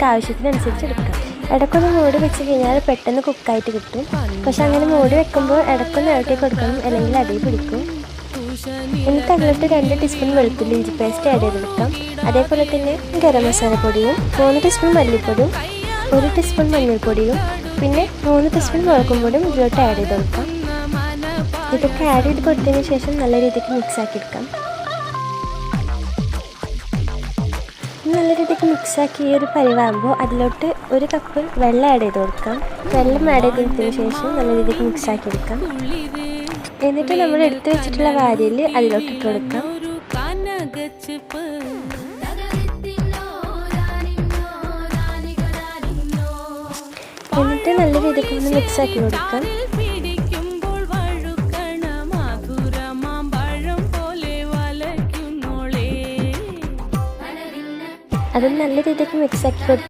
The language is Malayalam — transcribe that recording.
ആവശ്യത്തിനനുസരിച്ച് എടുക്കാം. ഇടയ്ക്കൊന്ന് മൂടി വെച്ച് കഴിഞ്ഞാൽ പെട്ടെന്ന് കുക്കായിട്ട് കിട്ടും. പക്ഷെ അങ്ങനെ മൂടി വെക്കുമ്പോൾ ഇടയ്ക്കൊന്ന് ഇളക്കി കൊടുക്കണം, അല്ലെങ്കിൽ അടിയിൽ പിടിക്കും. എന്നിട്ട് അതിലോട്ട് 2 ടീസ്പൂൺ വെളുത്തുള്ളി ഇഞ്ചി പേസ്റ്റ് ആഡ് ചെയ്തെടുക്കാം. അതേപോലെ തന്നെ ഗരം മസാലപ്പൊടിയും 3 ടീസ്പൂൺ മല്ലിപ്പൊടിയും 1 ടീസ്പൂൺ മഞ്ഞൾപ്പൊടിയും പിന്നെ 3 ടീസ്പൂൺ മുളകും പൊടിയും ഇതിലോട്ട് ആഡ് ചെയ്ത് കൊടുക്കാം. ഇതൊക്കെ ആഡ് ചെയ്ത് കൊടുത്തതിന് ശേഷം നല്ല രീതിക്ക് മിക്സ് ആക്കി എടുക്കാം. നല്ല രീതിക്ക് മിക്സാക്കി ഈ ഒരു പരിവാകുമ്പോൾ അതിലോട്ട് 1 കപ്പ് വെള്ളം ആഡ് ചെയ്ത് കൊടുക്കാം. വെള്ളം ആഡ് ചെയ്തതിന് ശേഷം നല്ല രീതിക്ക് മിക്സാക്കി എടുക്കാം. എന്നിട്ട് നമ്മൾ എടുത്തു വെച്ചിട്ടുള്ള വാരിയിൽ അതിലോട്ട് ഇട്ട് കൊടുക്കാം. എന്നിട്ട് നല്ല രീതിക്ക് ഒന്ന് മിക്സാക്കി കൊടുക്കാം. അത് നല്ല രീതിക്ക് മിക്സാക്കി കൊടുക്കാം.